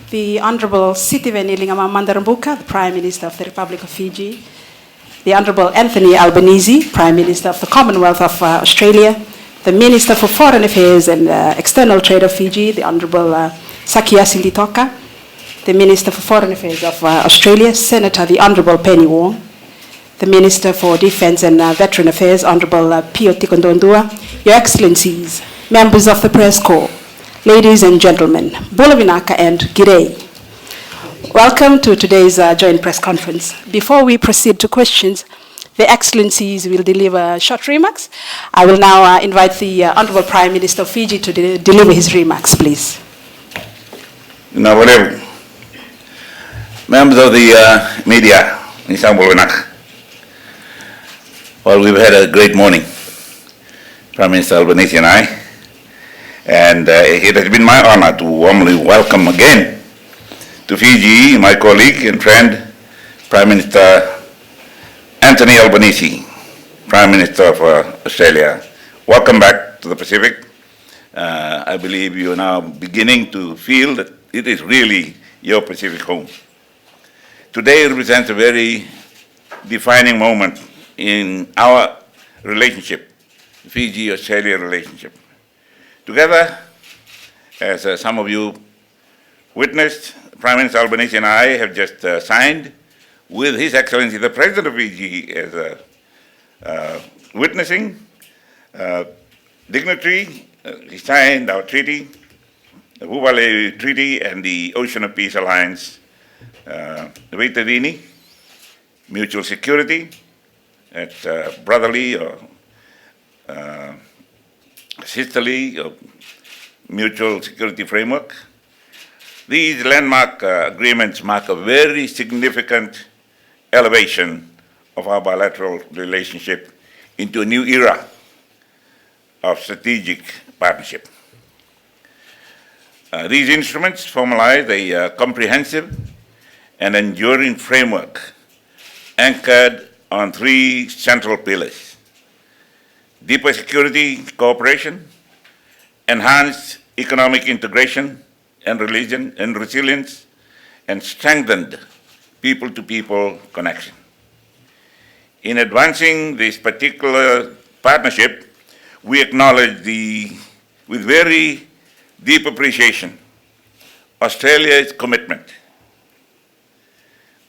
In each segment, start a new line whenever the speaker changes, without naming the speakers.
The Honorable Sitiveni Rabuka, the Prime Minister of the Republic of Fiji, the Honorable Anthony Albanese, Prime Minister of the Commonwealth of Australia, the Minister for Foreign Affairs and External Trade of Fiji, the Honorable Sakia Sinditoka, the Minister for Foreign Affairs of Australia, Senator the Honorable Penny Wong, the Minister for Defence and Veteran Affairs, Honorable Pio Tikondondua, Your Excellencies, members of the Press Corps, ladies and gentlemen, Bulavinaka and G'day. Welcome to today's joint press conference. Before we proceed to questions, the Excellencies will deliver short remarks. I will now invite the Honorable Prime Minister of Fiji to deliver his remarks, please.
Members of the media, well, we've had a great morning, Prime Minister Albanese and I, and it has been my honor to warmly welcome again to Fiji my colleague and friend, Prime Minister Anthony Albanese, Prime Minister of Australia. Welcome back to the Pacific. I believe you are now beginning to feel that it is really your Pacific home. Today represents a very defining moment in our relationship, Fiji-Australia relationship. Together, as some of you witnessed, Prime Minister Albanese and I have just signed with His Excellency the President of Fiji as witnessing dignitary. He signed our treaty, the Huvale Treaty and the Ocean of Peace Alliance, the Sitiveni, mutual security, it's brotherly or sisterly or mutual security framework. These landmark agreements mark a very significant elevation of our bilateral relationship into a new era of strategic partnership. These instruments formalize a comprehensive and enduring framework anchored on three central pillars: deeper security cooperation, enhanced economic integration and resilience, and strengthened people-to-people connection. In advancing this particular partnership, we acknowledge with very deep appreciation, Australia's commitment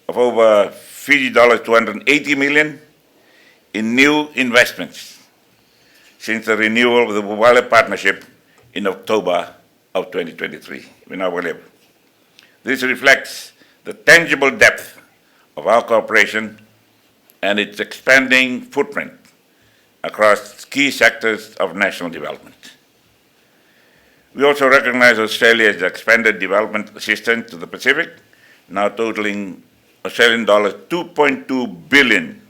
of over Fiji dollars 280 million in new investments since the renewal of the Huvale Partnership in October of 2023. This reflects the tangible depth of our cooperation and its expanding footprint across key sectors of national development. We also recognize Australia's expanded development assistance to the Pacific, now totaling Australian dollars 2.2 billion,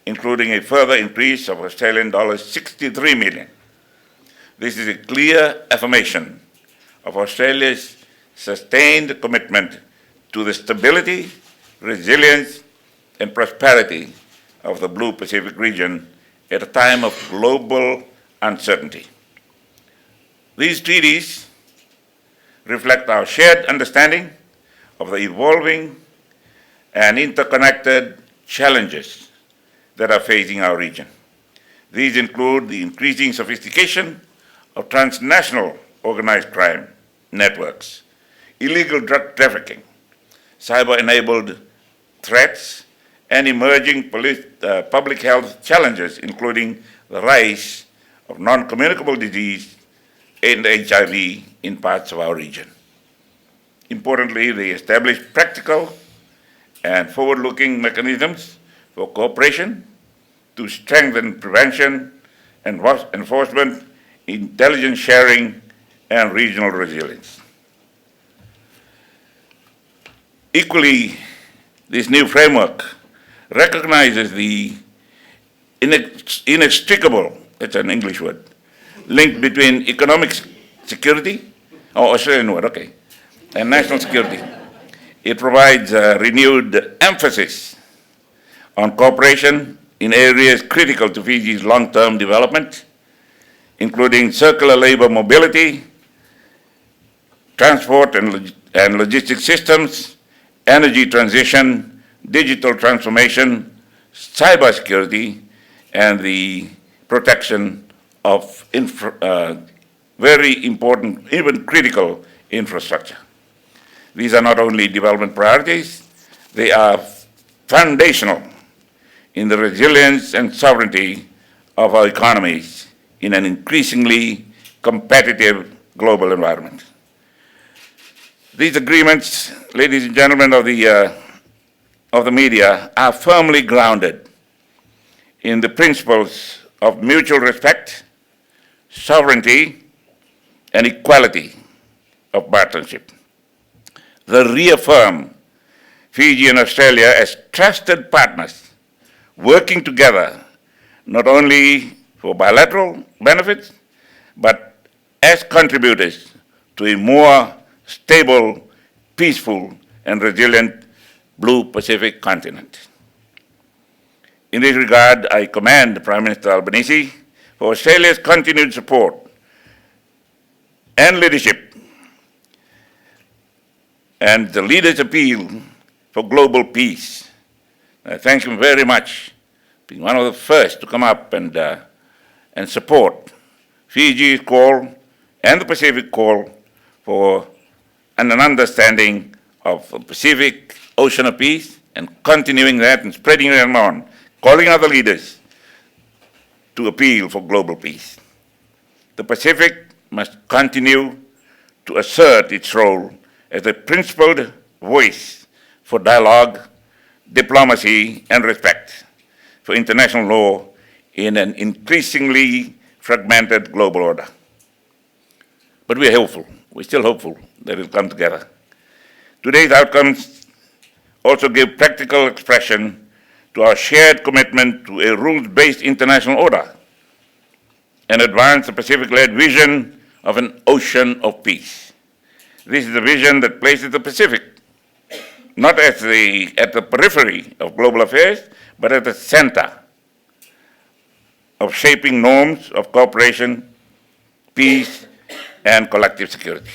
including a further increase of Australian dollars 63 million. This is a clear affirmation of Australia's sustained commitment to the stability, resilience, and prosperity of the Blue Pacific region at a time of global uncertainty. These treaties reflect our shared understanding of the evolving and interconnected challenges that are facing our region. These include the increasing sophistication of transnational organized crime networks, illegal drug trafficking, cyber-enabled threats, and emerging public health challenges, including the rise of non-communicable disease and HIV in parts of our region. Importantly, they establish practical and forward-looking mechanisms for cooperation to strengthen prevention, enforcement, intelligence sharing, and regional resilience. Equally, this new framework recognizes the inextricable, that's an English word, link between economic security, Australian word, okay, and national security. It provides a renewed emphasis on cooperation in areas critical to Fiji's long-term development, including circular labor mobility, transport and logistics systems, energy transition, digital transformation, cybersecurity, and the protection of very important, even critical infrastructure. These are not only development priorities, they are foundational in the resilience and sovereignty of our economies in an increasingly competitive global environment. These agreements, ladies and gentlemen of the media, are firmly grounded in the principles of mutual respect, sovereignty, and equality of partnership. They reaffirm Fiji and Australia as trusted partners working together not only for bilateral benefits, but as contributors to a more stable, peaceful, and resilient Blue Pacific continent. In this regard, I commend Prime Minister Albanese for Australia's continued support and leadership, and the leaders' appeal for global peace. I thank him very much, being one of the first to come up and support Fiji's call and the Pacific call for an understanding of the Pacific Ocean of peace, and continuing that and spreading it on, calling other leaders to appeal for global peace. The Pacific must continue to assert its role as a principled voice for dialogue, diplomacy, and respect for international law in an increasingly fragmented global order. But we're hopeful, we're still hopeful that it'll come together. Today's outcomes also give practical expression to our shared commitment to a rules-based international order and advance the Pacific-led vision of an ocean of peace. This is a vision that places the Pacific not at the periphery of global affairs, but at the center of shaping norms of cooperation, peace, and collective security.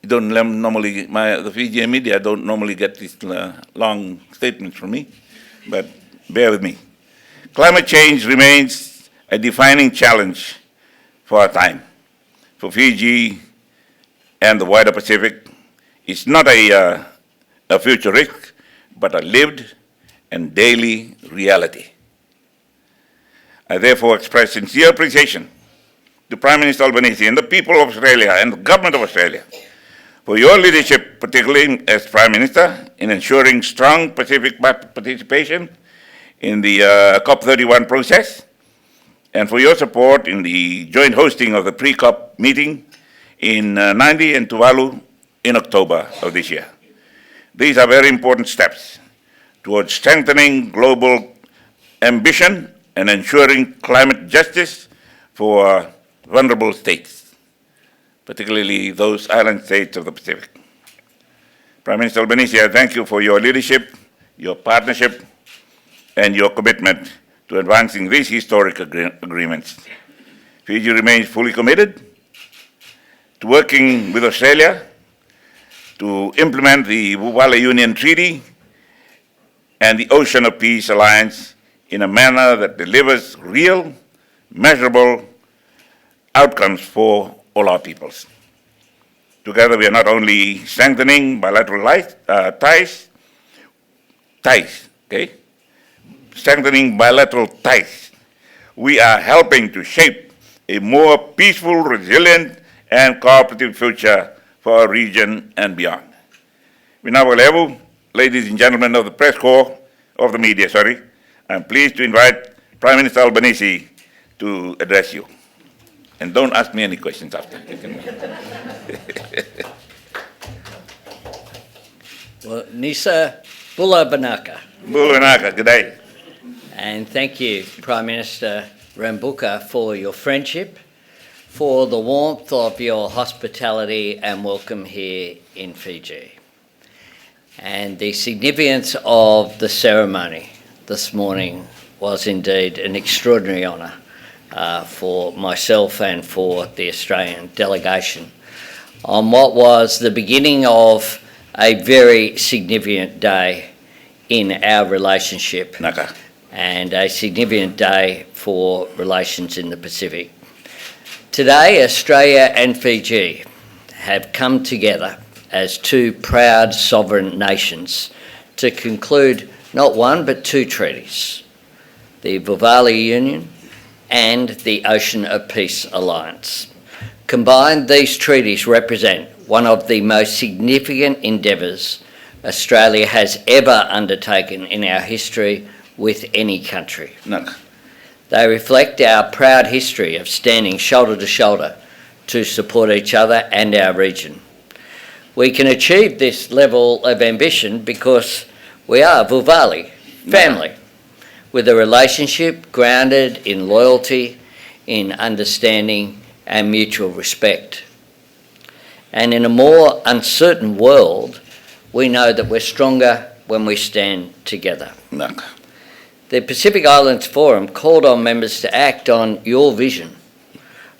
The Fijian media don't normally get these long statements from me, but bear with me. Climate change remains a defining challenge for our time. For Fiji and the wider Pacific, it's not a future risk, but a lived and daily reality. I therefore express sincere appreciation to Prime Minister Albanese and the people of Australia and the government of Australia for your leadership, particularly as Prime Minister, in ensuring strong Pacific participation in the COP31 process, and for your support in the joint hosting of the pre-COP meeting in Nadi and Tuvalu in October of this year. These are very important steps towards strengthening global ambition and ensuring climate justice for vulnerable states, particularly those island states of the Pacific. Prime Minister Albanese, I thank you for your leadership, your partnership, and your commitment to advancing these historic agreements. Fiji remains fully committed to working with Australia to implement the Vuvala Union Treaty and the Ocean of Peace Alliance in a manner that delivers real, measurable outcomes for all our peoples. Together, we are not only strengthening bilateral ties, strengthening bilateral ties, we are helping to shape a more peaceful, resilient, and cooperative future for our region and beyond. Vinawalevu, ladies and gentlemen of the press corps, of the media, I'm pleased to invite Prime Minister Albanese to address you. And don't ask me any questions after.
Well, Nisa Bula Banaka.
Bula Banaka, good day.
And thank you, Prime Minister Rabuka, for your friendship, for the warmth of your hospitality and welcome here in Fiji, and the significance of the ceremony this morning was indeed an extraordinary honour for myself and for the Australian delegation on what was the beginning of a very significant day in our relationship
Naka.
and a significant day for relations in the Pacific. Today, Australia and Fiji have come together as two proud sovereign nations to conclude not one but two treaties, the Vuvali Union and the Ocean of Peace Alliance. Combined, these treaties represent one of the most significant endeavours Australia has ever undertaken in our history with any country.
Naka.
They reflect our proud history of standing shoulder to shoulder to support each other and our region. We can achieve this level of ambition because we are Vuvali, family, with a relationship grounded in loyalty, in understanding and mutual respect. And in a more uncertain world, we know that we're stronger when we stand together.
Naka.
The Pacific Islands Forum called on members to act on your vision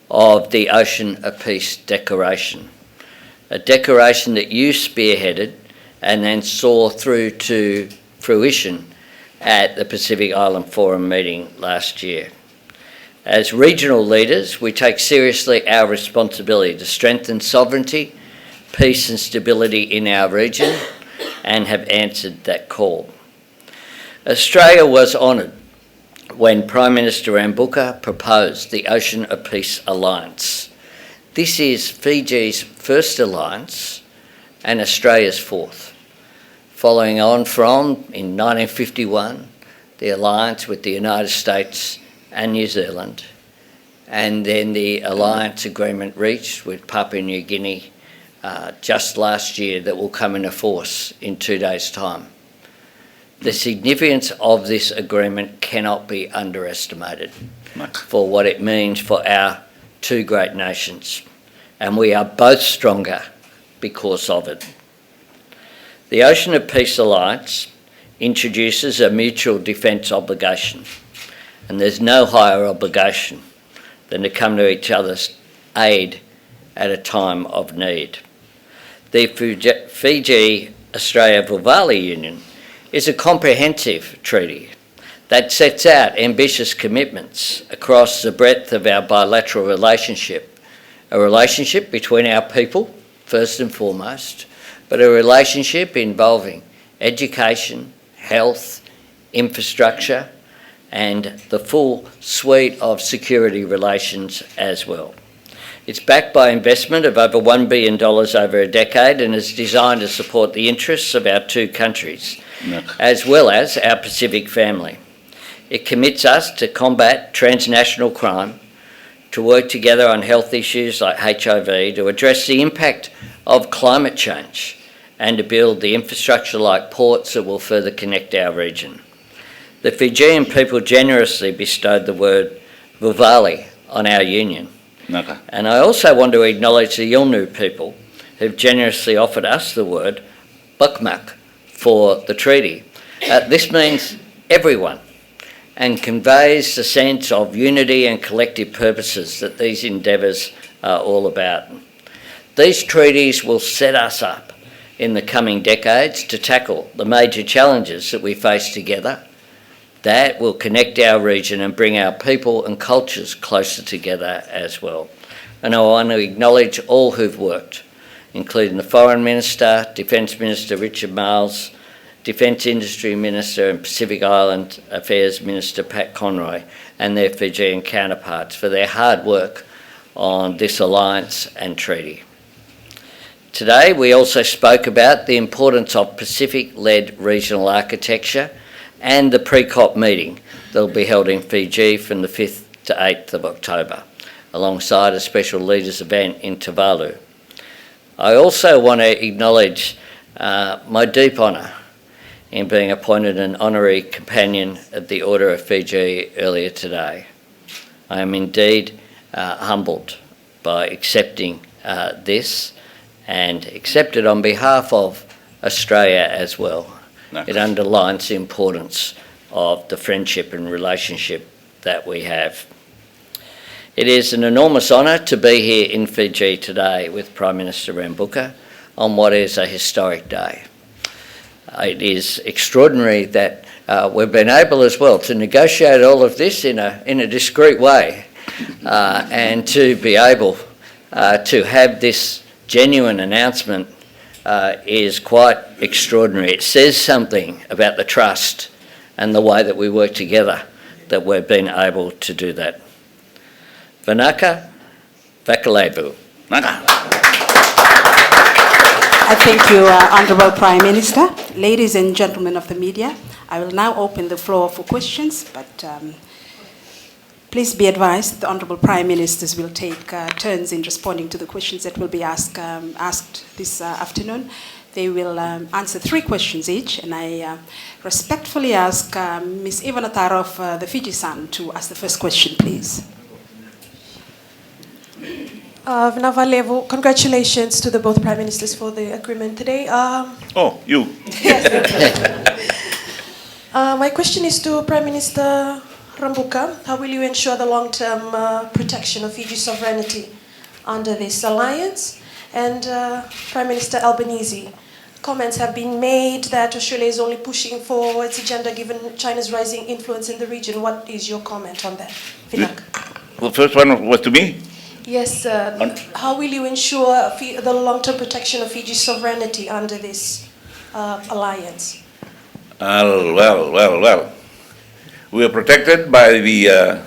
of the Ocean of Peace Declaration, a declaration that you spearheaded and then saw through to fruition at the Pacific Island Forum meeting last year. As regional leaders, we take seriously our responsibility to strengthen sovereignty, peace and stability in our region and have answered that call. Australia was honoured when Prime Minister Rabuka proposed the Ocean of Peace Alliance. This is Fiji's first alliance and Australia's fourth, following on from, in 1951, the alliance with the United States and New Zealand, and then the alliance agreement reached with Papua New Guinea just last year that will come into force in 2 days' time. The significance of this agreement cannot be underestimated for what it means for our two great nations, and we are both stronger because of it. The Ocean of Peace Alliance introduces a mutual defence obligation, and there's no higher obligation than to come to each other's aid at a time of need. The Fiji-Australia-Vuvali Union is a comprehensive treaty that sets out ambitious commitments across the breadth of our bilateral relationship, a relationship between our people, first and foremost, but a relationship involving education, health, infrastructure, and the full suite of security relations as well. It's backed by investment of over $1 billion over a decade and is designed to support the interests of our two countries, as well as our Pacific family. It commits us to combat transnational crime, to work together on health issues like HIV, to address the impact of climate change, and to build the infrastructure like ports that will further connect our region. The Fijian people generously bestowed the word Vuvali on our union.
Naka.
And I also want to acknowledge the Yolngu people who've generously offered us the word Bukmak for the treaty. This means everyone and conveys the sense of unity and collective purposes that these endeavours are all about. These treaties will set us up in the coming decades to tackle the major challenges that we face together. That will connect our region and bring our people and cultures closer together as well. And I want to acknowledge all who've worked, including the Foreign Minister, Defence Minister Richard Marles, Defence Industry Minister and Pacific Island Affairs Minister Pat Conroy, and their Fijian counterparts for their hard work on this alliance and treaty. Today we also spoke about the importance of Pacific-led regional architecture and the pre-COP meeting that will be held in Fiji from the 5th to 8th of October, alongside a special leaders event in Tuvalu. I also want to acknowledge my deep honour in being appointed an honorary companion of the Order of Fiji earlier today. I am indeed humbled by accepting this and accepted on behalf of Australia as well.
No.
It underlines the importance of the friendship and relationship that we have. It is an enormous honour to be here in Fiji today with Prime Minister Rabuka on what is a historic day. It is extraordinary that we've been able as well to negotiate all of this in a discreet way and to be able to have this genuine announcement is quite extraordinary. It says something about the trust and the way that we work together that we've been able to do that. Vanaka Vakalebu.
I thank you, Honourable Prime Minister. Ladies and gentlemen of the media, I will now open the floor for questions, but please be advised the Honourable Prime Ministers will take turns in responding to the questions that will be asked this afternoon. They will answer 3 questions each, and I respectfully ask Ms. Ivana Tara of the Fiji Sun to ask the first question, please.
Vinavalevu, congratulations to the both Prime Ministers for the agreement today.
You.
Yes. My question is to Prime Minister Rabuka. How will you ensure the long-term protection of Fiji's sovereignty under this alliance? And Prime Minister Albanese, comments have been made that Australia is only pushing for its agenda given China's rising influence in the region. What is your comment on that? Vinak.
The first one was to me?
Yes, how will you ensure the long-term protection of Fiji's sovereignty under this alliance?
Well. We are protected by the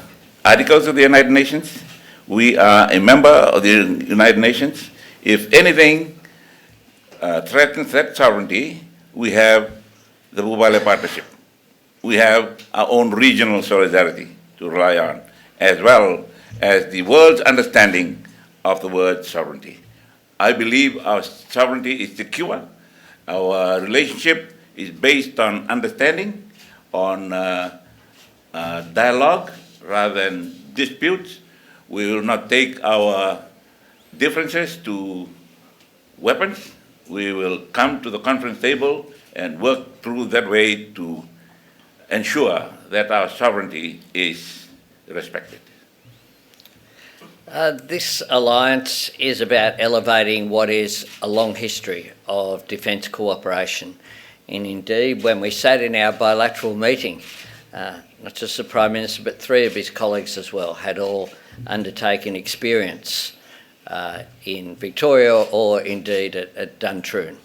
Articles of the United Nations. We are a member of the United Nations. If anything threatens that sovereignty, we have the Bubale Partnership. We have our own regional solidarity to rely on, as well as the world's understanding of the word sovereignty. I believe our sovereignty is secure. Our relationship is based on understanding, on dialogue rather than disputes. We will not take our differences to weapons. We will come to the conference table and work through that way to ensure that our sovereignty is respected.
This alliance is about elevating what is a long history of defence cooperation. And indeed, when we sat in our bilateral meeting, not just the Prime Minister, but 3 of his colleagues as well, had all undertaken experience in Victoria or indeed at Duntroon.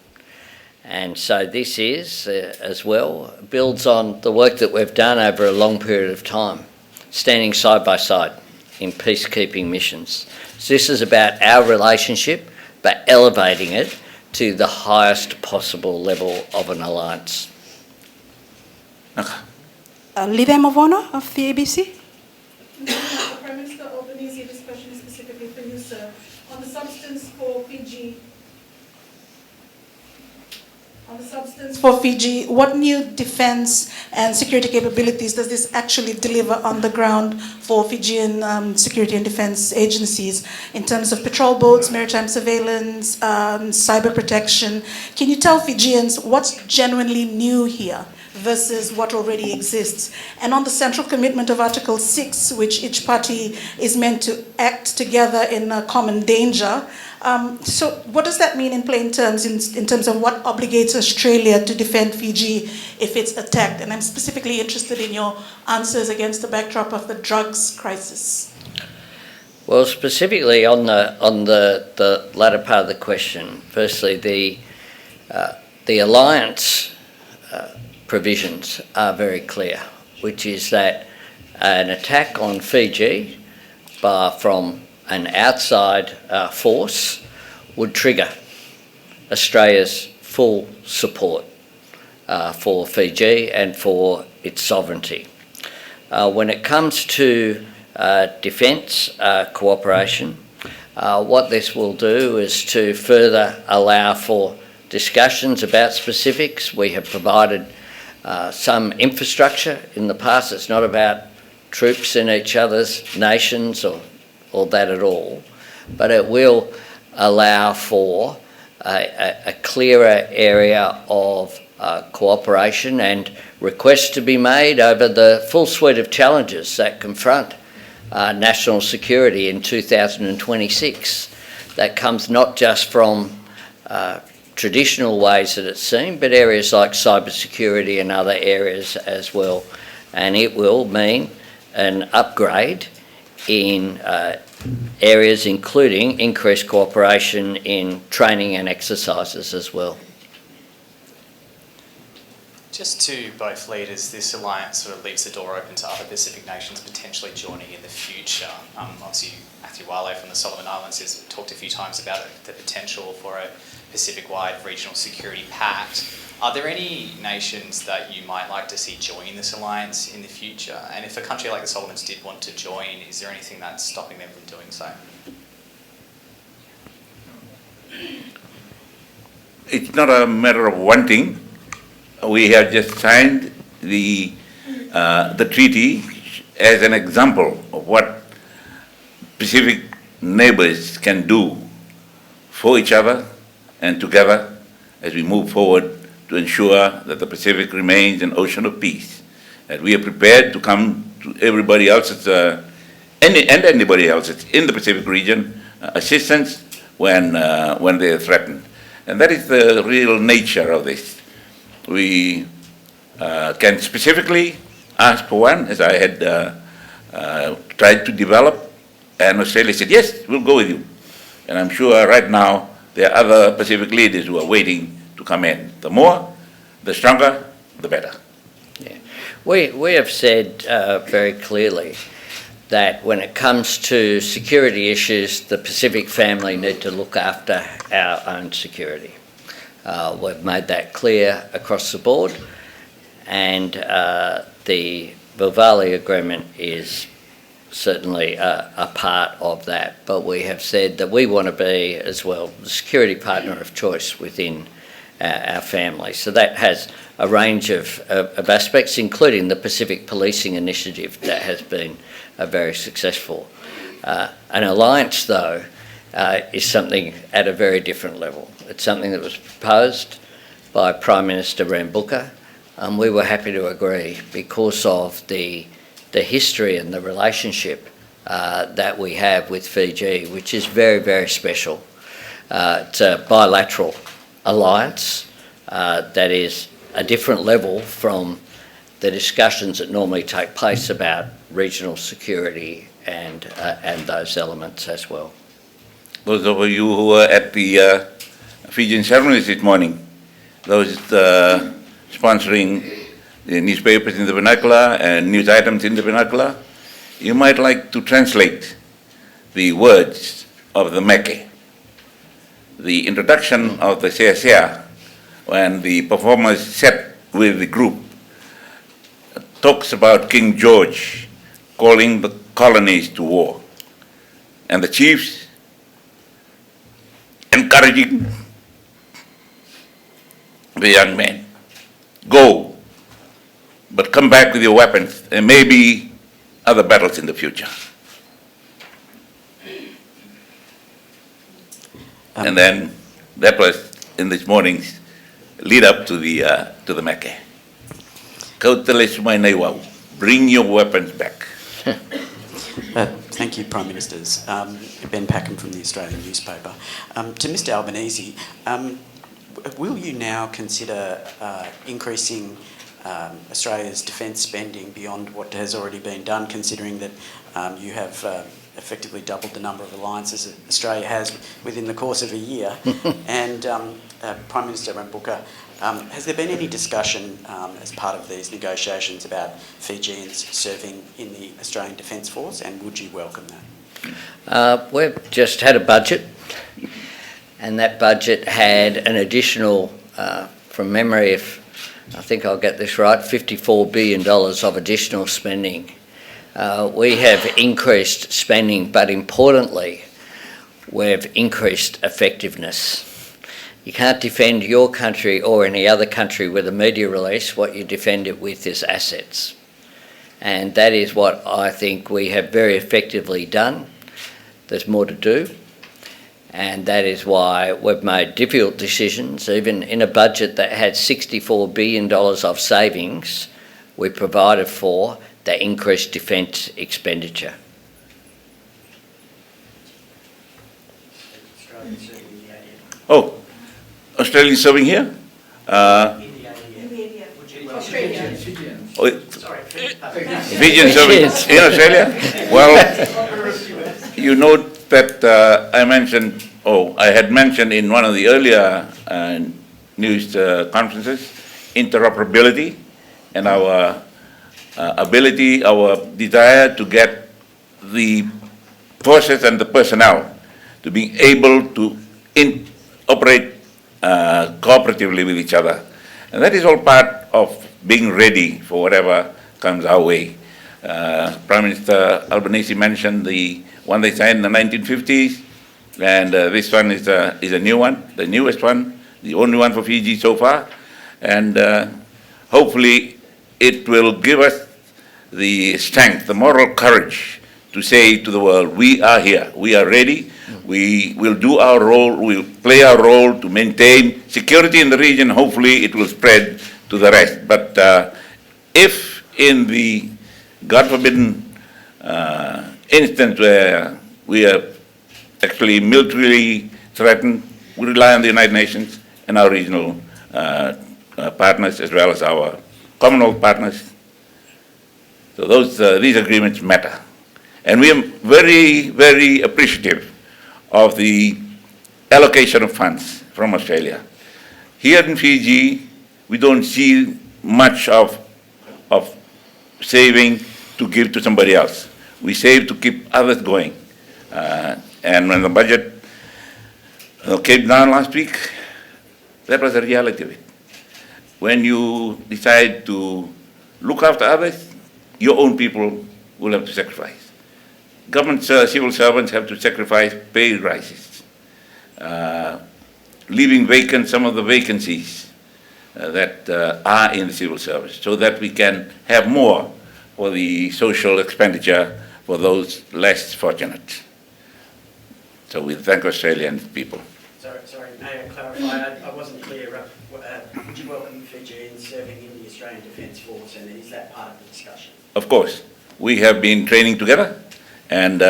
And so this is, as well, builds on the work that we've done over a long period of time, standing side by side in peacekeeping missions. So this is about our relationship, but elevating it to the highest possible level of an alliance.
Leader Mavono of the ABC.
Prime Minister Albanese, this question is specifically for you, sir. On the substance for Fiji, what new defense and security capabilities does this actually deliver on the ground for Fijian security and defense agencies in terms of patrol boats, maritime surveillance, cyber protection? Can you tell Fijians what's genuinely new here versus what already exists? And on the central commitment of Article 6, which each party is meant to act together in a common danger, so what does that mean in plain terms, in terms of what obligates Australia to defend Fiji if it's attacked? And I'm specifically interested in your answers against the backdrop of the drugs crisis.
Well, specifically on the latter part of the question, firstly, the alliance provisions are very clear, which is that an attack on Fiji from an outside force would trigger Australia's full support for Fiji and for its sovereignty. When it comes to defence cooperation, what this will do is to further allow for discussions about specifics. We have provided some infrastructure in the past. It's not about troops in each other's nations or that at all, but it will allow for a clearer area of cooperation and requests to be made over the full suite of challenges that confront national security in 2026. That comes not just from traditional ways that it's seen, but areas like cybersecurity and other areas as well. And it will mean an upgrade in areas including increased cooperation in training and exercises as well.
Just to both leaders, this alliance sort of leaves the door open to other Pacific nations potentially joining in the future. Obviously, Matthew Wale from the Solomon Islands has talked a few times about the potential for a Pacific-wide regional security pact. Are there any nations that you might like to see join this alliance in the future? And if a country like the Solomons did want to join, is there anything that's stopping them from doing so?
It's not a matter of wanting. We have just signed the treaty as an example of what Pacific neighbors can do for each other and together as we move forward to ensure that the Pacific remains an ocean of peace. That we are prepared to come to everybody else's, anybody else's in the Pacific region, assistance when they are threatened. And that is the real nature of this. We can specifically ask for one, as I had tried to develop, and Australia said, yes, we'll go with you. And I'm sure right now there are other Pacific leaders who are waiting to come in. The more, the stronger, the better.
Yeah. We have said very clearly that when it comes to security issues, the Pacific family need to look after our own security. We've made that clear across the board, and the Bilvali Agreement is certainly a part of that, but we have said that we want to be as well the security partner of choice within our family. So that has a range of aspects, including the Pacific Policing Initiative that has been very successful. An alliance, though, is something at a very different level. It's something that was proposed by Prime Minister Rabuka, and we were happy to agree because of the history and the relationship that we have with Fiji, which is very, very special. It's a bilateral alliance that is a different level from the discussions that normally take place about regional security and those elements as well.
Those of you who were at the Fijian ceremonies this morning, those sponsoring the newspapers in the vernacular and news items in the vernacular, you might like to translate the words of the Meke. The introduction of the Sea, when the performers sat with the group, talks about King George calling the colonies to war, and the chiefs encouraging the young men, go, but come back with your weapons. There may be other battles in the future. And then that was in this morning's lead up to the Meke. Bring your weapons back.
Thank you, Prime Ministers. Ben Packham from the Australian newspaper. To Mr Albanese, will you now consider increasing Australia's defence spending beyond what has already been done, considering that you have effectively doubled the number of alliances that Australia has within the course of a year? And Prime Minister Rabuka, has there been any discussion as part of these negotiations about Fijians serving in the Australian Defence Force, and would you welcome that?
We've just had a budget, and that budget had an additional, from memory, if I think I'll get this right, $54 billion of additional spending. We have increased spending, but importantly, we've increased effectiveness. You can't defend your country or any other country with a media release. What you defend it with is assets. And that is what I think we have very effectively done. There's more to do. And that is why we've made difficult decisions. Even in a budget that had $64 billion of savings, we provided for the increased defence expenditure.
Oh, Australian serving here? Oh, Fijian serving in Australia? Well, you note that I had mentioned in one of the earlier news conferences, interoperability and our ability, our desire to get the forces and the personnel to be able to operate cooperatively with each other. And that is all part of being ready for whatever comes our way. Prime Minister Albanese mentioned the one they signed in the 1950s, and this one is a new one, the newest one, the only one for Fiji so far. And hopefully it will give us the strength, the moral courage to say to the world, we are here, we are ready, we will do our role, we'll play our role to maintain security in the region. Hopefully it will spread to the rest. But if in the God forbidden instance where we are actually militarily threatened, we rely on the United Nations and our regional partners as well as our Commonwealth partners. So these agreements matter. And we are very, very appreciative of the allocation of funds from Australia. Here in Fiji, we don't see much of saving to give to somebody else. We save to keep others going. And when the budget came down last week, that was the reality of it. When you decide to look after others, your own people will have to sacrifice. Government civil servants have to sacrifice pay rises, leaving vacant some of the vacancies that are in the civil service, so that we can have more for the social expenditure for those less fortunate. So we thank Australian people.
Sorry, may I clarify? I wasn't clear. Would you welcome Fijians serving in the Australian Defence Force, and is that part of the discussion?
Of course. We have been training together, and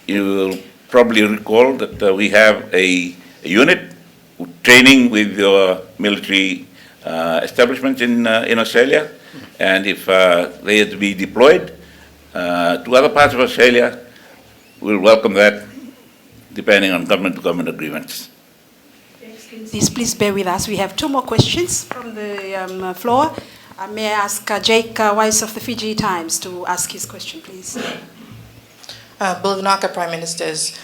you will probably recall that we have a unit training with your military establishments in Australia, and if they are to be deployed to other parts of Australia, we'll welcome that depending on government-to-government agreements.
Please bear with us. We have two more questions from the floor. May I ask Jake Weiss of the Fiji Times to ask his question, please?
Bulvanaka Prime Ministers,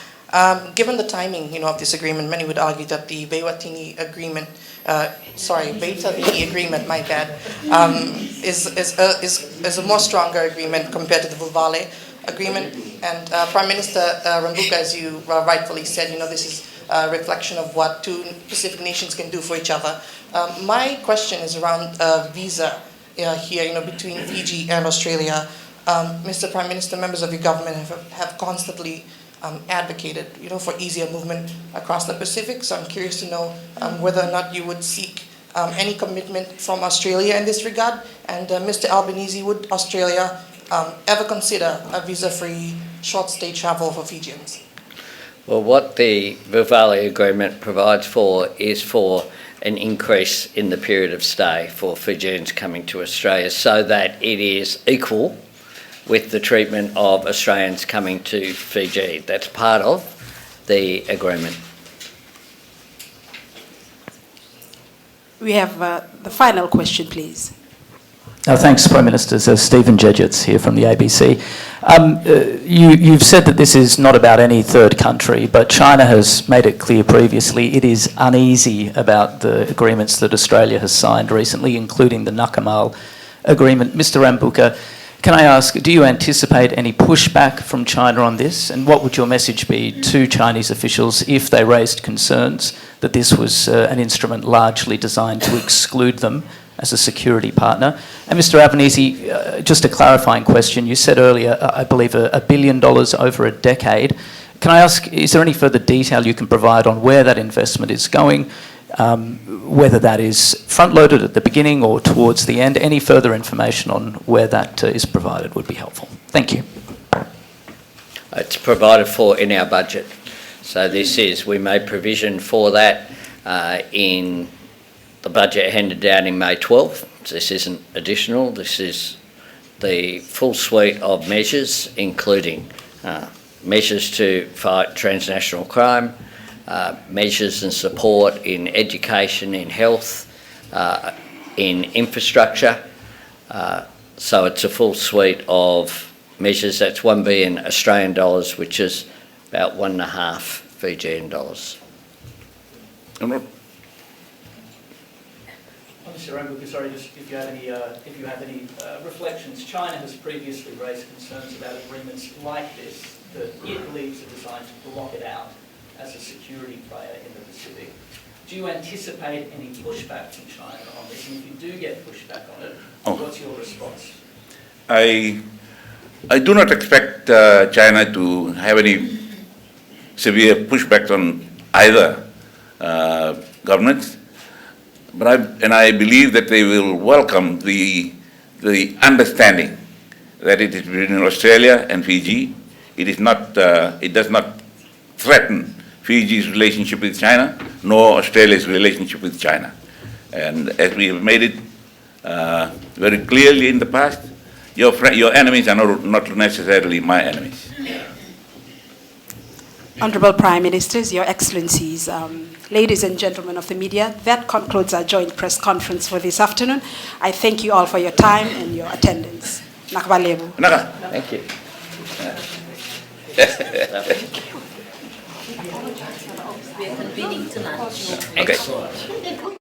given the timing, of this agreement, many would argue that the Beiwatini agreement, my bad, is a more stronger agreement compared to the Vuvale agreement. And Prime Minister Rabuka, as you rightfully said, this is a reflection of what two Pacific nations can do for each other. My question is around visa here, between Fiji and Australia. Mr. Prime Minister, members of your government have constantly advocated, for easier movement across the Pacific. So I'm curious to know whether or not you would seek any commitment from Australia in this regard. And Mr. Albanese, would Australia ever consider a visa-free short-stay travel for Fijians?
Well, what the Vuvale Agreement provides for is for an increase in the period of stay for Fijians coming to Australia, so that it is equal with the treatment of Australians coming to Fiji. That's part of the agreement.
We have the final question, please.
Thanks, Prime Minister. Stephen Jedgetts here from the ABC. You've said that this is not about any third country, but China has made it clear previously it is uneasy about the agreements that Australia has signed recently, including the Nakamal agreement. Mr. Rabuka, can I ask, do you anticipate any pushback from China on this? And what would your message be to Chinese officials if they raised concerns that this was an instrument largely designed to exclude them as a security partner? And Mr. Albanese, just a clarifying question. You said earlier, I believe, $1 billion over a decade. Can I ask, is there any further detail you can provide on where that investment is going, whether that is front-loaded at the beginning or towards the end? Any further information on where that is provided would be helpful. Thank you.
It's provided for in our budget. So we made provision for that in the budget handed down in May 12. This isn't additional. This is the full suite of measures, including measures to fight transnational crime, measures and support in education, in health, in infrastructure. So it's a full suite of measures. That's 1 billion Australian dollars, which is about 1.5 Fijian dollars.
Mr. Rabuka, sorry, just if you have any reflections. China has previously raised concerns about agreements like this that it believes are designed to block it out as a security player in the Pacific. Do you anticipate any pushback from China on this? And if you do get pushback on it, what's your response?
I do not expect China to have any severe pushback on either governments. But I believe that they will welcome the understanding that it is between Australia and Fiji. It is not. It does not threaten Fiji's relationship with China, nor Australia's relationship with China. And as we have made it very clearly in the past, your enemies are not necessarily my enemies.
Honourable Prime Ministers, Your Excellencies, ladies and gentlemen of the media, that concludes our joint press conference for this afternoon. I thank you all for your time and your attendance. Nakbalebo.
Thank you.
We're convening to lunch.
Excellent.